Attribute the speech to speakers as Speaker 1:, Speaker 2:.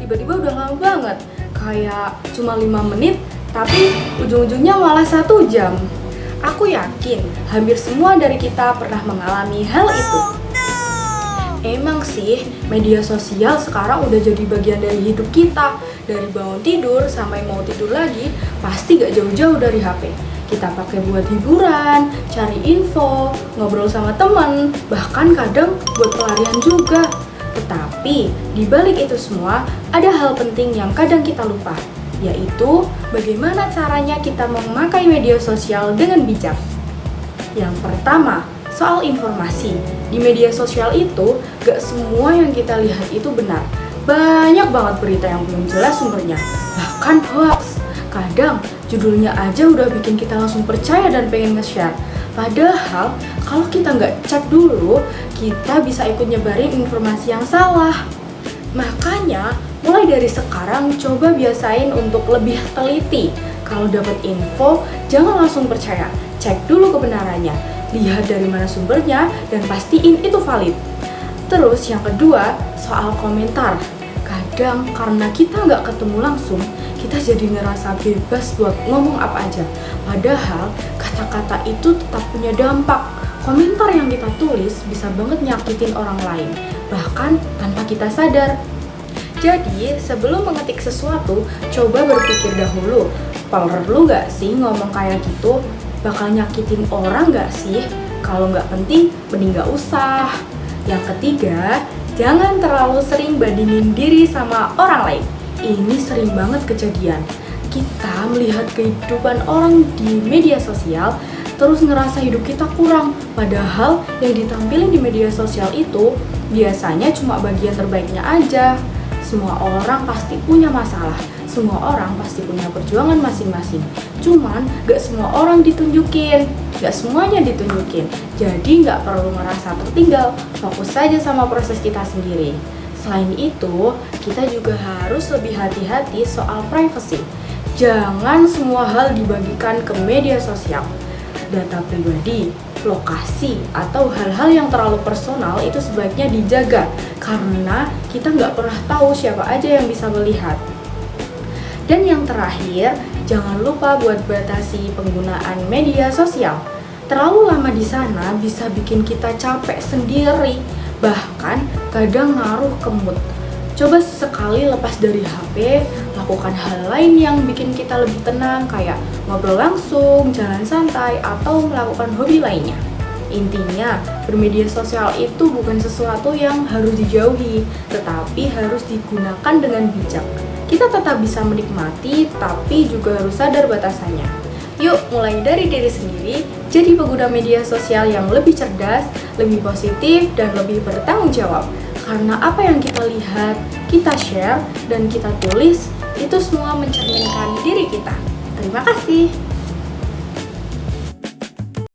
Speaker 1: tiba-tiba udah lama banget. Kayak cuma 5 menit, tapi ujung-ujungnya malah 1 jam. Aku yakin hampir semua dari kita pernah mengalami hal itu. Emang sih, media sosial sekarang udah jadi bagian dari hidup kita. Dari bangun tidur sampai mau tidur lagi, pasti gak jauh-jauh dari HP. Kita pakai buat hiburan, cari info, ngobrol sama teman, bahkan kadang buat pelarian juga. Tetapi, di balik itu semua, ada hal penting yang kadang kita lupa, yaitu bagaimana caranya kita memakai media sosial dengan bijak. Yang pertama, soal informasi. Di media sosial itu, gak semua yang kita lihat itu benar. Banyak banget berita yang belum jelas sumbernya, bahkan hoax. Kadang, judulnya aja udah bikin kita langsung percaya dan pengen nge-share. Padahal, kalau kita nggak cek dulu, kita bisa ikut nyebarin informasi yang salah. Makanya, mulai dari sekarang coba biasain untuk lebih teliti. Kalau dapat info, jangan langsung percaya. Cek dulu kebenarannya, lihat dari mana sumbernya, dan pastiin itu valid. Terus yang kedua, soal komentar. Kadang karena kita nggak ketemu langsung, kita jadi ngerasa bebas buat ngomong apa aja. Padahal kata-kata itu tetap punya dampak. Komentar yang kita tulis bisa banget nyakitin orang lain, bahkan tanpa kita sadar. Jadi sebelum mengetik sesuatu, coba berpikir dahulu, perlu nggak sih ngomong kayak gitu? Bakal nyakitin orang nggak sih? Kalau nggak penting, mending nggak usah. Yang ketiga, jangan terlalu sering bandingin diri sama orang lain. Ini sering banget kejadian. Kita melihat kehidupan orang di media sosial, terus ngerasa hidup kita kurang. Padahal yang ditampilin di media sosial itu biasanya cuma bagian terbaiknya aja. Semua orang pasti punya masalah. Semua orang pasti punya perjuangan masing-masing. Cuman gak semua orang ditunjukin, gak semuanya ditunjukin. Jadi gak perlu merasa tertinggal, fokus saja sama proses kita sendiri. Selain itu, kita juga harus lebih hati-hati soal privacy. Jangan semua hal dibagikan ke media sosial. Data pribadi, lokasi, atau hal-hal yang terlalu personal itu sebaiknya dijaga. Karena kita nggak pernah tahu siapa aja yang bisa melihat. Dan yang terakhir, jangan lupa buat batasi penggunaan media sosial. Terlalu lama di sana bisa bikin kita capek sendiri, bahkan kadang ngaruh ke mood. Coba sekali lepas dari HP, lakukan hal lain yang bikin kita lebih tenang, kayak ngobrol langsung, jalan santai, atau melakukan hobi lainnya. Intinya, bermedia sosial itu bukan sesuatu yang harus dijauhi, tetapi harus digunakan dengan bijak. Kita tetap bisa menikmati, tapi juga harus sadar batasannya. Yuk, mulai dari diri sendiri, jadi pengguna media sosial yang lebih cerdas, lebih positif, dan lebih bertanggung jawab. Karena apa yang kita lihat, kita share, dan kita tulis, itu semua mencerminkan diri kita. Terima kasih.